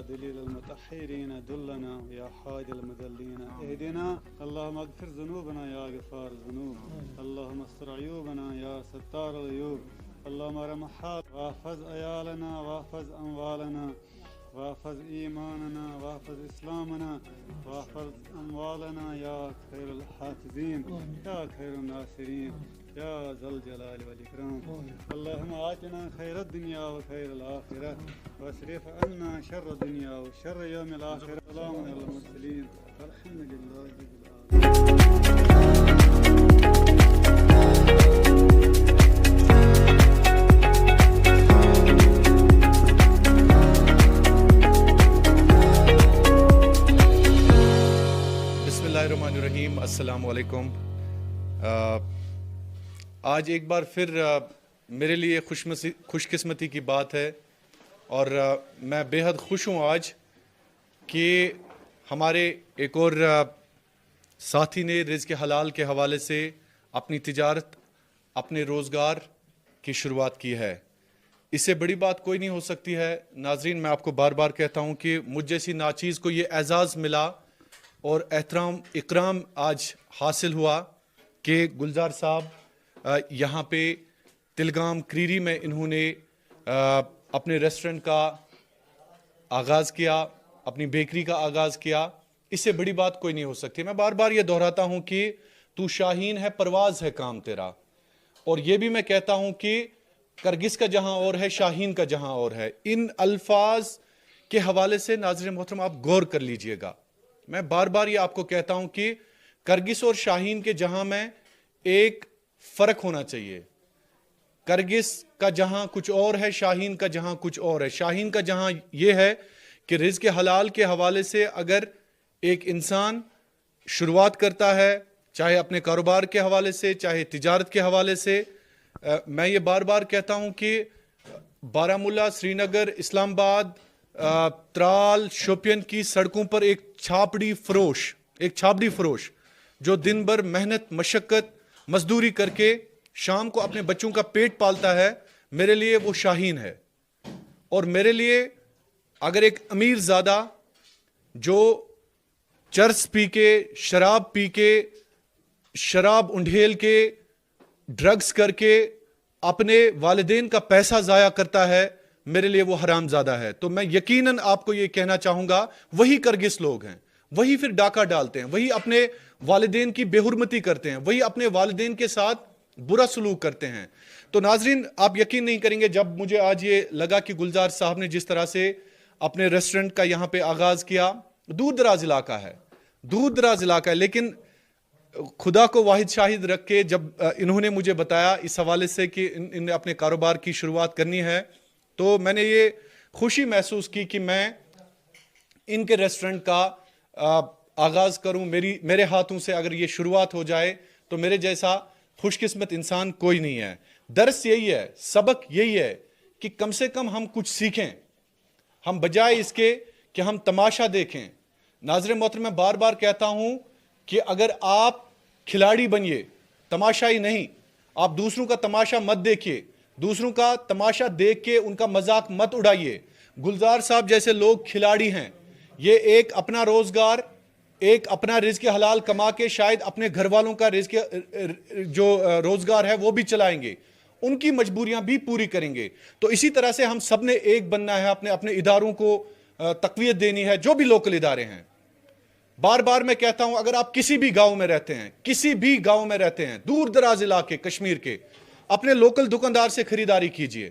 دليل المتحيرين دلنا يا حادي المذلين اهدنا اللهم اغفر ذنوبنا يا غفار الذنوب اللهم استر عيوبنا يا ستار العيوب اللهم ارحم حال واحفظ عيالنا واحفظ اموالنا واحفظ ایماننا واحفظ اسلامنا واحفظ اموالنا یا خیر الحافظین یا خیر الناصرین یا ذا الجلال والاکرام اللهم آتنا خیر الدنیا و خیر الاخرہ واصرف عنا شر الدنیا و شر یوم الاخرہ سلام علی المرسلین والحمد للہ رب العالمین. الرحیم السلام علیکم. آج ایک بار پھر میرے لیے خوش قسمتی کی بات ہے اور میں بے حد خوش ہوں آج کہ ہمارے ایک اور ساتھی نے رزق حلال کے حوالے سے اپنی تجارت اپنے روزگار کی شروعات کی ہے. اس سے بڑی بات کوئی نہیں ہو سکتی ہے. ناظرین، میں آپ کو بار بار کہتا ہوں کہ مجھ جیسی ناچیز کو یہ اعزاز ملا اور احترام اکرام آج حاصل ہوا کہ گلزار صاحب یہاں پہ تلگام کریری میں انہوں نے اپنے ریسٹورنٹ کا آغاز کیا، اپنی بیکری کا آغاز کیا. اس سے بڑی بات کوئی نہیں ہو سکتی. میں بار بار یہ دہراتا ہوں کہ تو شاہین ہے، پرواز ہے کام تیرا. اور یہ بھی میں کہتا ہوں کہ کرگس کا جہاں اور ہے، شاہین کا جہاں اور ہے. ان الفاظ کے حوالے سے ناظرین محترم آپ غور کر لیجئے گا. میں بار بار یہ آپ کو کہتا ہوں کہ کرگس اور شاہین کے جہاں میں ایک فرق ہونا چاہیے. کرگس کا جہاں کچھ اور ہے، شاہین کا جہاں کچھ اور ہے. شاہین کا جہاں یہ ہے کہ رزق حلال کے حوالے سے اگر ایک انسان شروعات کرتا ہے، چاہے اپنے کاروبار کے حوالے سے، چاہے تجارت کے حوالے سے، میں یہ بار بار کہتا ہوں کہ بارہمولہ، سری نگر، اسلام آباد، ترال، شوپین کی سڑکوں پر ایک چھاپڑی فروش جو دن بھر محنت مشقت مزدوری کر کے شام کو اپنے بچوں کا پیٹ پالتا ہے، میرے لیے وہ شاہین ہے. اور میرے لیے اگر ایک امیر زادہ جو چرس پی کے، شراب انڈھیل کے، ڈرگز کر کے اپنے والدین کا پیسہ ضائع کرتا ہے، میرے لیے وہ حرام زادہ ہے. تو میں یقیناً آپ کو یہ کہنا چاہوں گا، وہی کرگس لوگ ہیں، وہی پھر ڈاکہ ڈالتے ہیں، وہی اپنے والدین کی بے حرمتی کرتے ہیں، وہی اپنے والدین کے ساتھ برا سلوک کرتے ہیں. تو ناظرین، آپ یقین نہیں کریں گے جب مجھے آج یہ لگا کہ گلزار صاحب نے جس طرح سے اپنے ریسٹورنٹ کا یہاں پہ آغاز کیا. دور دراز علاقہ ہے، لیکن خدا کو واحد شاہد رکھ کے جب انہوں نے مجھے بتایا اس حوالے سے کہ انہوں نے اپنے کاروبار کی شروعات کرنی ہے، تو میں نے یہ خوشی محسوس کی کہ میں ان کے ریسٹورنٹ کا آغاز کروں. میرے ہاتھوں سے اگر یہ شروعات ہو جائے تو میرے جیسا خوش قسمت انسان کوئی نہیں ہے. درس یہی ہے، سبق یہی ہے کہ کم سے کم ہم کچھ سیکھیں، ہم بجائے اس کے کہ ہم تماشا دیکھیں. ناظرین محترم، میں بار بار کہتا ہوں کہ اگر آپ کھلاڑی بنیے، تماشائی نہیں. آپ دوسروں کا تماشا مت دیکھیے، دوسروں کا تماشا دیکھ کے ان کا مذاق مت اڑائیے. گلزار صاحب جیسے لوگ کھلاڑی ہیں، یہ ایک اپنا روزگار، ایک اپنا رزق حلال کما کے شاید اپنے گھر والوں کا رزق جو روزگار ہے وہ بھی چلائیں گے، ان کی مجبوریاں بھی پوری کریں گے. تو اسی طرح سے ہم سب نے ایک بننا ہے، اپنے اداروں کو تقویت دینی ہے، جو بھی لوکل ادارے ہیں. بار بار میں کہتا ہوں، اگر آپ کسی بھی گاؤں میں رہتے ہیں، دور دراز علاقے کشمیر کے، اپنے لوکل دکاندار سے خریداری کیجئے.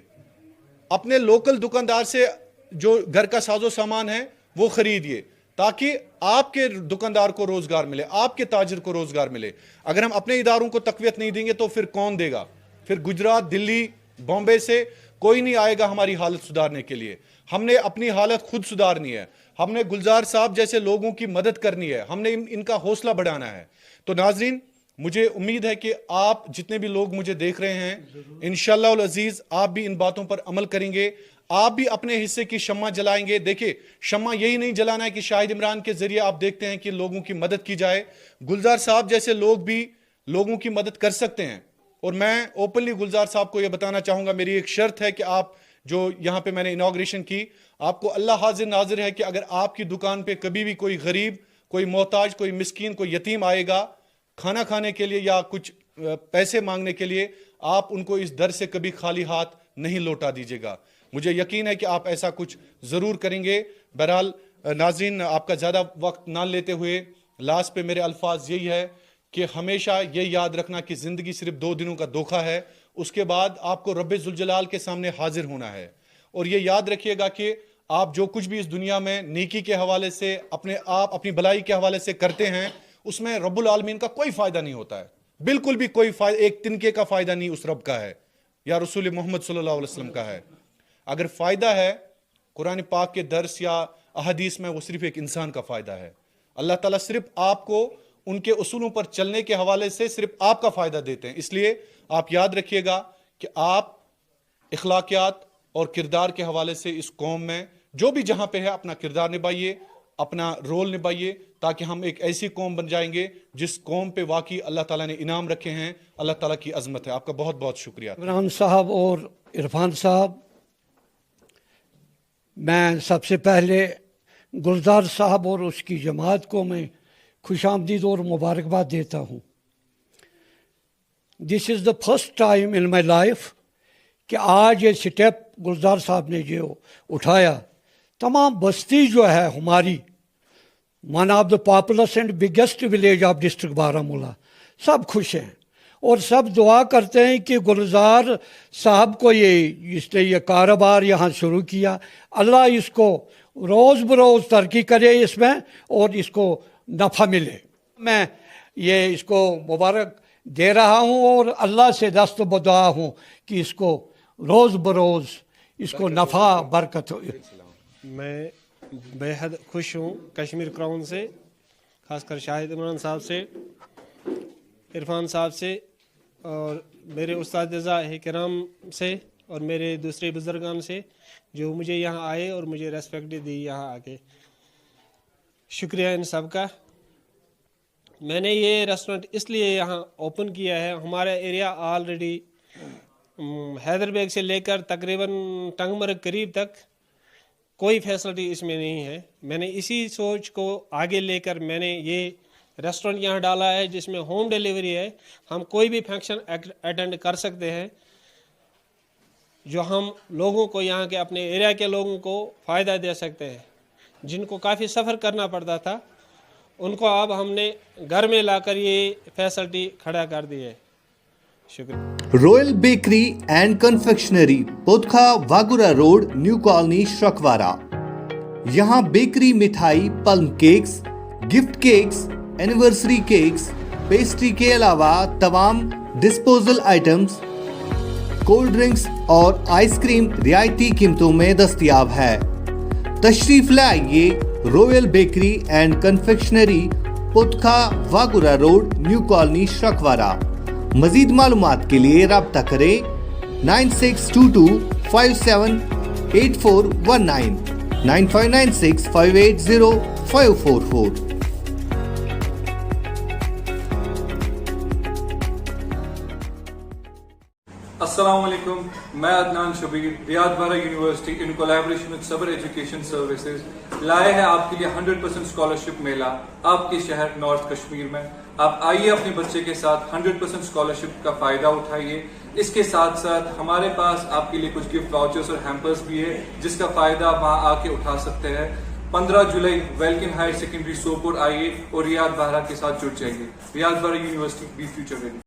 اپنے لوکل دکاندار سے جو گھر کا ساز و سامان ہے وہ خریدیے، تاکہ آپ کے دکاندار کو روزگار ملے، آپ کے تاجر کو روزگار ملے. اگر ہم اپنے اداروں کو تقویت نہیں دیں گے تو پھر کون دے گا؟ پھر گجرات، دلی، بامبے سے کوئی نہیں آئے گا ہماری حالت سدھارنے کے لیے. ہم نے اپنی حالت خود سدھارنی ہے. ہم نے گلزار صاحب جیسے لوگوں کی مدد کرنی ہے. ہم نے ان کا حوصلہ بڑھانا ہے. تو ناظرین، مجھے امید ہے کہ آپ جتنے بھی لوگ مجھے دیکھ رہے ہیں، انشاءاللہ العزیز آپ بھی ان باتوں پر عمل کریں گے. آپ بھی اپنے حصے کی شمع جلائیں گے. دیکھیں، شمع یہی نہیں جلانا ہے کہ شاہد عمران کے ذریعے آپ دیکھتے ہیں کہ لوگوں کی مدد کی جائے. گلزار صاحب جیسے لوگ بھی لوگوں کی مدد کر سکتے ہیں. اور میں اوپنلی گلزار صاحب کو یہ بتانا چاہوں گا، میری ایک شرط ہے کہ آپ جو یہاں پہ میں نے انوگریشن کی. آپ کو اللہ حاضر ناظر ہے کہ اگر آپ کی دکان پہ کبھی بھی کوئی غریب, کوئی محتاج, کوئی مسکین, کوئی یتیم آئے گا کھانا کھانے کے لیے یا کچھ پیسے مانگنے کے لیے, آپ ان کو اس در سے کبھی خالی ہاتھ نہیں لوٹا دیجیے گا. مجھے یقین ہے کہ آپ ایسا کچھ ضرور کریں گے. بہرحال ناظرین, آپ کا زیادہ وقت نہ لیتے ہوئے لاسٹ پہ میرے الفاظ یہی ہے کہ ہمیشہ یہ یاد رکھنا کہ زندگی صرف 2 دنوں کا دھوکہ ہے. اس کے بعد آپ کو رب ذوالجلال کے سامنے حاضر ہونا ہے. اور یہ یاد رکھیے گا کہ آپ جو کچھ بھی اس دنیا میں نیکی کے حوالے سے اپنی بھلائی کے حوالے سے کرتے ہیں, اس میں رب العالمین کا کوئی فائدہ نہیں ہوتا ہے, بالکل بھی کوئی فائدہ, ایک تنکے کا فائدہ نہیں اس رب کا ہے یا رسول محمد صلی اللہ علیہ وسلم کا ہے. اگر فائدہ ہے قرآن پاک کے درس یا احادیث میں, وہ صرف ایک انسان کا فائدہ ہے. اللہ تعالیٰ صرف آپ کو ان کے اصولوں پر چلنے کے حوالے سے صرف آپ کا فائدہ دیتے ہیں. اس لیے آپ یاد رکھیے گا کہ آپ اخلاقیات اور کردار کے حوالے سے اس قوم میں جو بھی جہاں پہ ہے اپنا کردار نبھائیے, اپنا رول نبھائیے, تاکہ ہم ایک ایسی قوم بن جائیں گے جس قوم پہ واقعی اللہ تعالیٰ نے انعام رکھے ہیں, اللہ تعالیٰ کی عظمت ہے. آپ کا بہت بہت شکریہ. عمران صاحب اور عرفان صاحب, میں سب سے پہلے گلزار صاحب اور اس کی جماعت کو میں خوش آمدید اور مبارکباد دیتا ہوں. This is the first time in my life کہ آج یہ سٹیپ گلزار صاحب نے جو اٹھایا, تمام بستی جو ہے ہماری, one of the populous and biggest village of district Baramulla, سب خوش ہیں اور سب دعا کرتے ہیں کہ گلزار صاحب کو اس نے یہ کاروبار یہاں شروع کیا, اللہ اس کو روز بروز ترقی کرے اس میں اور اس کو نفع ملے. میں یہ اس کو مبارک دے رہا ہوں اور اللہ سے دست بدعا ہوں کہ اس کو روز بروز اس کو نفع برکت ہو. میں بے حد خوش ہوں کشمیر کراؤن سے, خاص کر شاہد عمران صاحب سے, عرفان صاحب سے اور میرے اساتذہ کرام سے اور میرے دوسرے بزرگان سے جو مجھے یہاں آئے اور مجھے ریسپیکٹ دی یہاں آ کے. شکریہ ان سب کا. میں نے یہ ریسٹورنٹ اس لیے یہاں اوپن کیا ہے, ہمارا ایریا آلریڈی حیدر بیگ سے لے کر تقریباً ٹنگ مرگ قریب تک کوئی فیسلٹی اس میں نہیں ہے. میں نے اسی سوچ کو آگے لے کر میں نے یہ ریسٹورنٹ یہاں ڈالا ہے جس میں ہوم ڈیلیوری ہے. ہم کوئی بھی فنکشن اٹینڈ کر سکتے ہیں, جو ہم لوگوں کو یہاں کے اپنے ایریا کے لوگوں کو فائدہ دے سکتے ہیں. جن کو کافی سفر کرنا پڑتا تھا ان کو اب ہم نے گھر میں لا کر یہ فیسلٹی کھڑا کر دی ہے. شکریہ. Royal bakery and confectionery, Podkha Wagoora road, new colony, Shirkwara. یہاں بیکری, مٹھائی, plum cakes, gift cakes, anniversary cakes, pastry کے علاوہ تمام ڈسپوزل آئٹمز, کولڈ ڈرنکس اور آئس کریم رعایتی قیمتوں میں دستیاب ہے. تشریف لائیے royal bakery and confectionery, Podkha Wagoora road, new colony, Shirkwara. مزید معلومات کے لیے رابطہ کریں 9622578419 9596580544. السلام علیکم, میں عدنان شبیر, ریاض بارہ یونیورسٹی ان کولیبریشن وتھ صبر ایجوکیشن سروسز لائے ہیں آپ کے لیے 100% اسکالرشپ میلہ آپ کے شہر نارتھ کشمیر میں. آپ آئیے اپنے بچے کے ساتھ 100% اسکالرشپ کا فائدہ اٹھائیے. اس کے ساتھ ساتھ ہمارے پاس آپ کے لیے کچھ گفٹ واؤچرز اور ہیمپرز بھی ہے جس کا فائدہ وہاں آ کے اٹھا سکتے ہیں. 15 جولائی ویلکن ہائر سیکنڈری سوپور آئیے اور ریاض بارہ کے ساتھ جڑ جائیے. ریاض بارہ یونیورسٹی, بی فیوچر ریڈی.